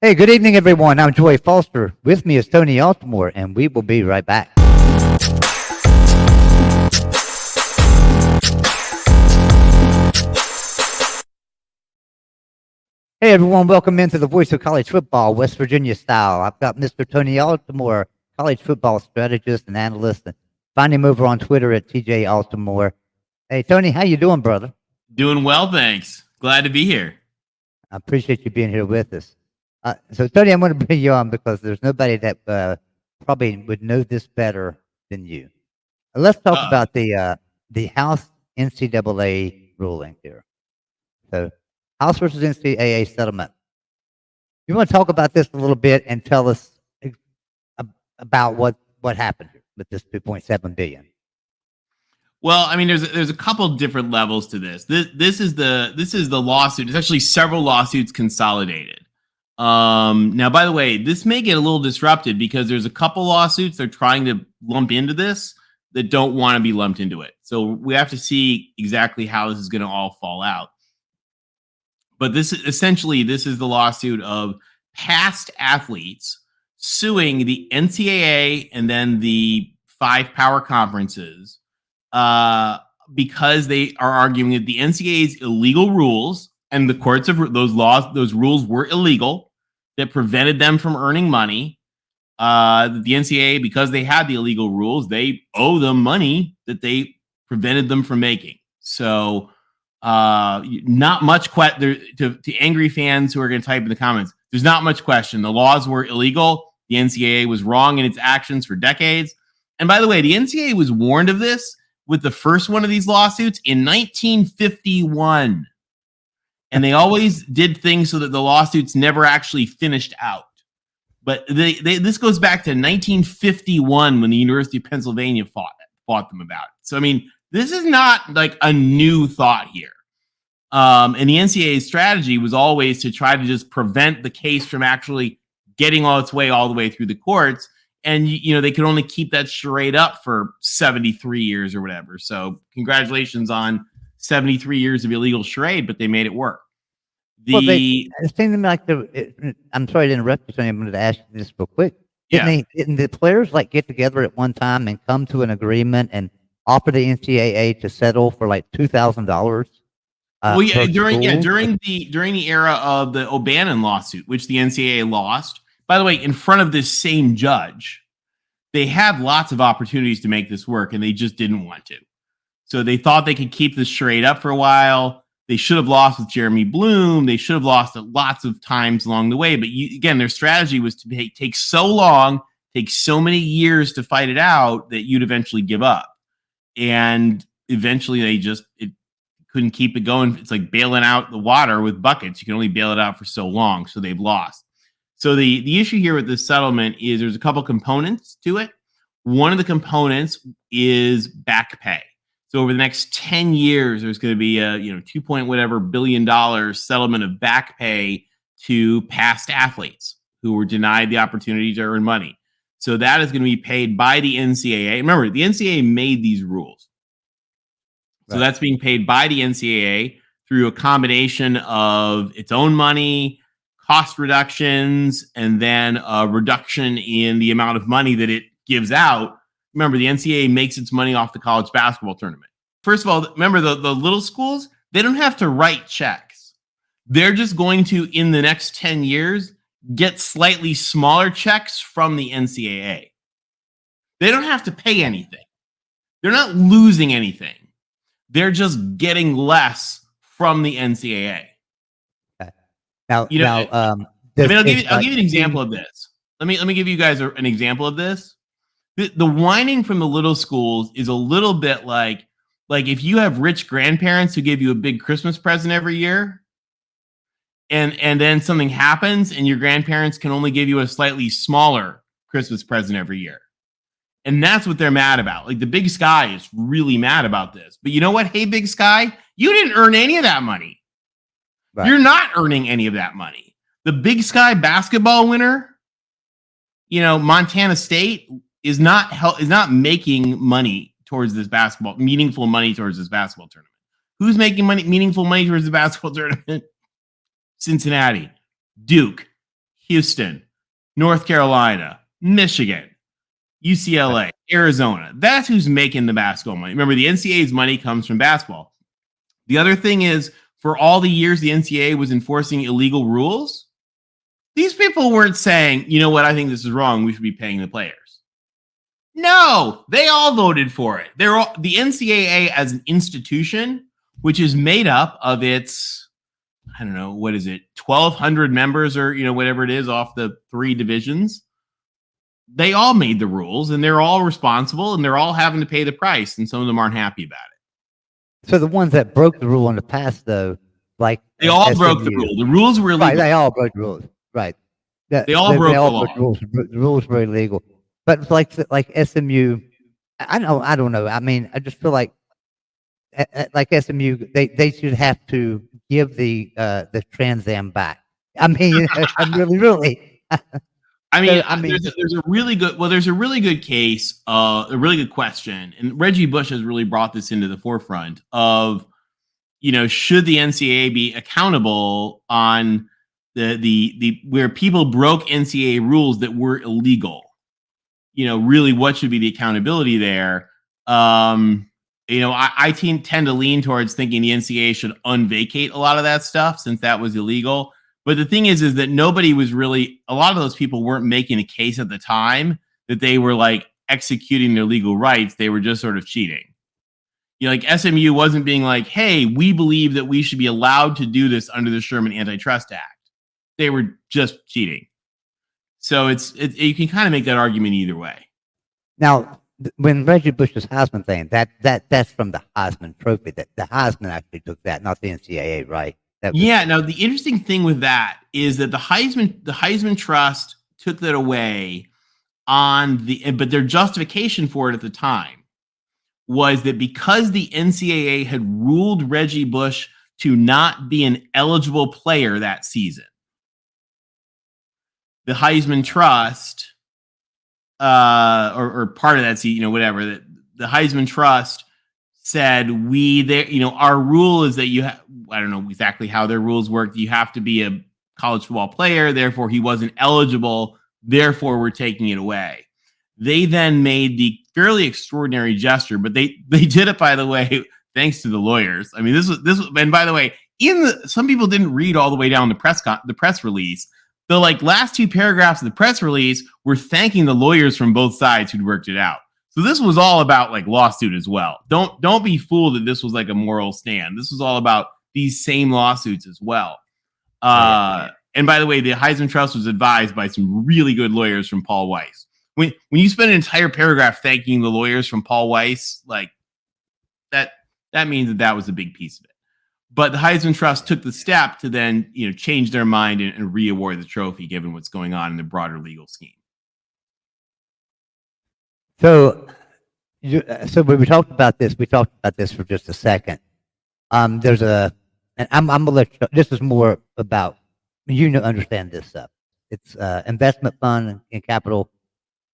Hey, good evening, everyone. I'm Joy Foster. With me is Tony Altimore, and we will be right back. Hey, everyone. Welcome into the Voice of College Football, West Virginia style. I've got Mr. Tony Altimore, college football strategist and analyst. And find him over on Twitter at TJ Altimore. Hey, Tony, how you doing, brother? Doing well, thanks. Glad to be here. I appreciate you being here with us. So, Tony, I'm going to bring you on because there's nobody that probably would know this better than you. Let's talk about the House NCAA ruling here. So, House versus NCAA settlement. You want to talk about this a little bit and tell us about what happened here with this 2.7 billion? Well, I mean, there's a couple different levels to this. This is the lawsuit. It's actually several lawsuits consolidated. Now, by the way, this may get a little disrupted because there's a couple lawsuits they're trying to lump into this that don't want to be lumped into it. So we have to see exactly how this is going to all fall out. But this is the lawsuit of past athletes suing the NCAA and then the 5 power conferences because they are arguing that the NCAA's illegal rules and the courts of those rules were illegal, that prevented them from earning money. The NCAA, because they had the illegal rules, they owe them money that they prevented them from making. So not much to angry fans who are going to type in the comments. There's not much question. The laws were illegal. The NCAA was wrong in its actions for decades. And by the way, the NCAA was warned of this with the first one of these lawsuits in 1951. And they always did things so that the lawsuits never actually finished out. But this goes back to 1951 when the University of Pennsylvania fought them about it. So, I mean, this is not like a new thought here. And the NCAA's strategy was always to try to just prevent the case from actually getting all the way through the courts. And, they could only keep that charade up for 73 years or whatever. So congratulations on 73 years of illegal charade, but they made it work. It seemed like I'm sorry to interrupt you, Tony. I'm going to ask you this real quick. Didn't the players get together at one time and come to an agreement and offer the NCAA to settle for $2,000? During the era of the O'Bannon lawsuit, which the NCAA lost, by the way, in front of this same judge, they had lots of opportunities to make this work, and they just didn't want to. So they thought they could keep this charade up for a while. They should have lost with Jeremy Bloom. They should have lost at lots of times along the way. But again, their strategy was to take so long, take so many years to fight it out that you'd eventually give up. And eventually it couldn't keep it going. It's like bailing out the water with buckets. You can only bail it out for so long. So they've lost. So the issue here with this settlement is there's a couple components to it. One of the components is back pay. So over the next 10 years, there's going to be a $2 billion settlement of back pay to past athletes who were denied the opportunity to earn money. So that is going to be paid by the NCAA. Remember, the NCAA made these rules. So that's being paid by the NCAA through a combination of its own money, cost reductions, and then a reduction in the amount of money that it gives out. Remember, the NCAA makes its money off the college basketball tournament. First of all, remember the little schools, they don't have to write checks. They're just going to, in the next 10 years, get slightly smaller checks from the NCAA. They don't have to pay anything. They're not losing anything. They're just getting less from the NCAA. Okay. Now, I'll give you an example of this. Let me give you guys an example of this. The whining from the little schools is a little bit like if you have rich grandparents who give you a big Christmas present every year, and then something happens and your grandparents can only give you a slightly smaller Christmas present every year. And that's what they're mad about. Like the Big Sky is really mad about this. But you know what? Hey, Big Sky, you didn't earn any of that money. Right. You're not earning any of that money. The Big Sky basketball winner, Montana State is not making money towards this meaningful money towards this basketball tournament. Who's making meaningful money towards the basketball tournament? Cincinnati, Duke, Houston, North Carolina, Michigan, UCLA, Arizona. That's who's making the basketball money. Remember, the NCAA's money comes from basketball. The other thing is, for all the years the NCAA was enforcing illegal rules, these people weren't saying, you know what, I think this is wrong, we should be paying the players. No, they all voted for it. They're all, the NCAA as an institution, which is made up of its, I don't know, what is it, 1,200 members or, whatever it is off the 3 divisions. They all made the rules and they're all responsible and they're all having to pay the price. And some of them aren't happy about it. So the ones that broke the rule in the past, though, like they all broke the rule. The rules were illegal. Right, they all broke the rules. Right. They all broke the law. The rules were illegal. But like SMU, I don't know. I mean, I just feel like SMU, they should have to give the Trans Am back. I mean, really. There's a really good case, a really good question, and Reggie Bush has really brought this into the forefront of, should the NCAA be accountable on the where people broke NCAA rules that were illegal? Really, what should be the accountability there? I tend to lean towards thinking the NCAA should unvacate a lot of that stuff since that was illegal. But the thing is that nobody was really, a lot of those people weren't making a case at the time that they were like executing their legal rights. They were just sort of cheating. Like SMU wasn't being like, hey, we believe that we should be allowed to do this under the Sherman Antitrust Act. They were just cheating. So you can kind of make that argument either way. Now, when Reggie Bush's Heisman thing, that's from the Heisman Trophy. That the Heisman actually took that, not the NCAA, right? Now the interesting thing with that is that the Heisman Trust took that away but their justification for it at the time was that because the NCAA had ruled Reggie Bush to not be an eligible player that season, the Heisman Trust, or part of that season, whatever, that the Heisman Trust said, our rule is that I don't know exactly how their rules work. You have to be a college football player. Therefore, he wasn't eligible. Therefore, we're taking it away. They then made the fairly extraordinary gesture, but they did it, by the way, thanks to the lawyers. I mean, this was, and by the way, some people didn't read all the way down the press release. The last 2 paragraphs of the press release were thanking the lawyers from both sides who'd worked it out. So this was all about lawsuit as well. Don't be fooled that this was a moral stand. This was all about these same lawsuits as well. And by the way, the Heisman Trust was advised by some really good lawyers from Paul Weiss. When you spend an entire paragraph thanking the lawyers from Paul Weiss, that means that was a big piece of it. But the Heisman Trust took the step to then, change their mind and re-award the trophy, given what's going on in the broader legal scheme. So when we talked about this for just a second. There's and I'm gonna let you know, this is more about understand this stuff. It's investment fund and capital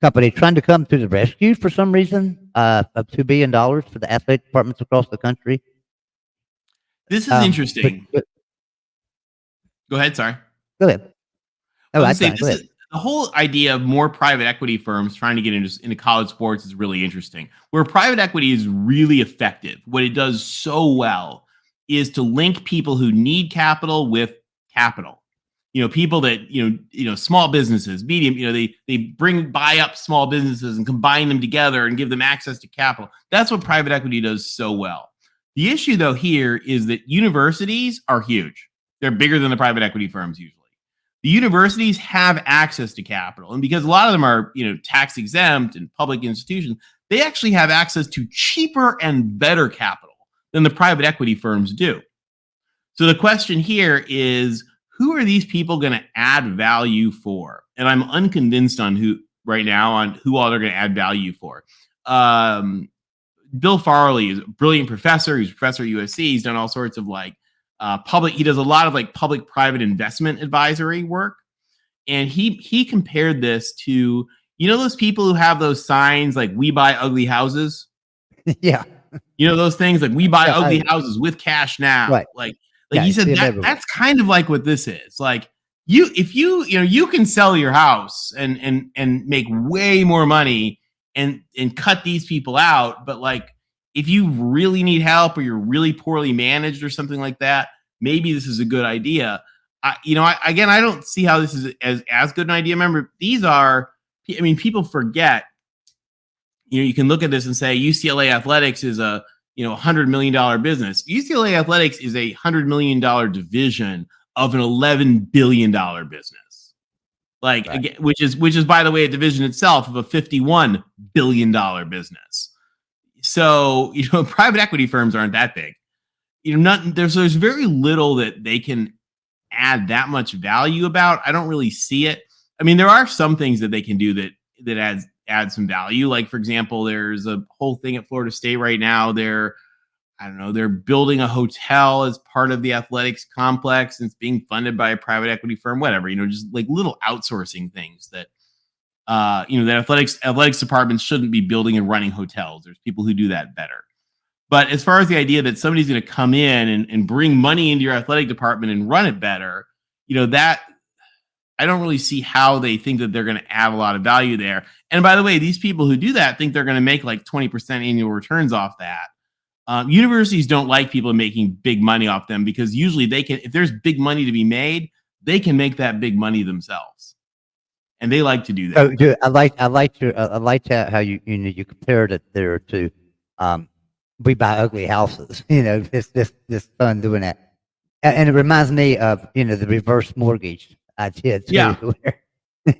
company trying to come to the rescue for some reason of $2 billion for the athletic departments across the country. This is interesting. Go ahead. Sorry. Go ahead. Oh, the whole idea of more private equity firms trying to get into college sports is really interesting. Where private equity is really effective, what it does so well is to link people who need capital with capital. People that, small businesses, medium, they buy up small businesses and combine them together and give them access to capital. That's what private equity does so well. The issue, though, here is that universities are huge. They're bigger than the private equity firms usually. The universities have access to capital. And because a lot of them are, tax exempt and public institutions, they actually have access to cheaper and better capital than the private equity firms do. So the question here is, who are these people going to add value for? And I'm unconvinced on who all they're going to add value for. Bill Farley is a brilliant professor. He's a professor at USC. He's done all sorts of he does a lot of public-private investment advisory work. And he compared this to, those people who have those signs we buy ugly houses. Yeah. Those things we buy ugly houses with cash now. Right. He said that's kind of like what this is. if you can sell your house and make way more money and cut these people out, but like if you really need help or you're really poorly managed or something like that, maybe this is a good idea. Again, I don't see how this is as good an idea. Remember, people forget. You can look at this and say UCLA athletics is a $100 million business. UCLA athletics is a $100 million division of an $11 billion business, like right. Again, which is by the way a division itself of a $51 billion business. So private equity firms aren't that big. There's very little that they can add that much value about. I don't really see it. I mean, there are some things that they can do that add some value. Like, for example, there's a whole thing at Florida State right now. They're building a hotel as part of the athletics complex, and it's being funded by a private equity firm, whatever, just like little outsourcing things that, that athletics departments shouldn't be building and running hotels. There's people who do that better. But as far as the idea that somebody's going to come in and bring money into your athletic department and run it better, that I don't really see how they think that they're going to add a lot of value there. And by the way, these people who do that think they're going to make like 20% annual returns off that. Universities don't like people making big money off them because usually they can, if there's big money to be made, they can make that big money themselves, and they like to do that. So, I like how you compared it there to we buy ugly houses. It's fun doing that, and it reminds me of the reverse mortgage idea too. Yeah,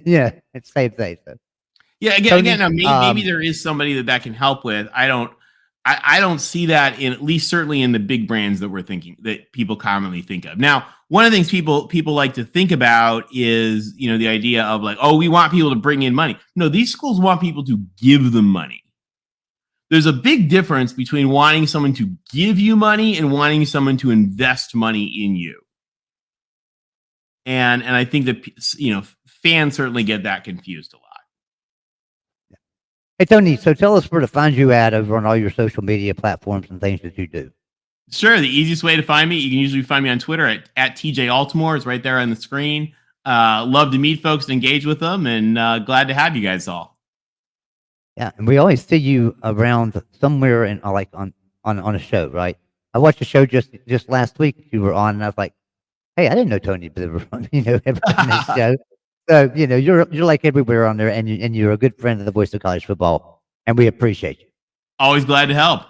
yeah, it's the same thing. So. Yeah, again, maybe there is somebody that can help with. I don't see that in, at least certainly in the big brands that people commonly think of. Now, one of the things people like to think about is, the idea of like, oh, we want people to bring in money. No, these schools want people to give them money. There's a big difference between wanting someone to give you money and wanting someone to invest money in you. And I think that, fans certainly get that confused a lot. Hey, Tony, so tell us where to find you over on all your social media platforms and things that you do. Sure. The easiest way to find me, you can usually find me on Twitter at TJ Altimore. It's right there on the screen. Love to meet folks and engage with them, and glad to have you guys all. Yeah, and we always see you around somewhere in like on a show, right? I watched a show just last week you were on, and I was like, hey, I didn't know Tony was on, ever on this show. So, you're like everywhere on there, and you're a good friend of the Voice of College Football, and we appreciate you. Always glad to help.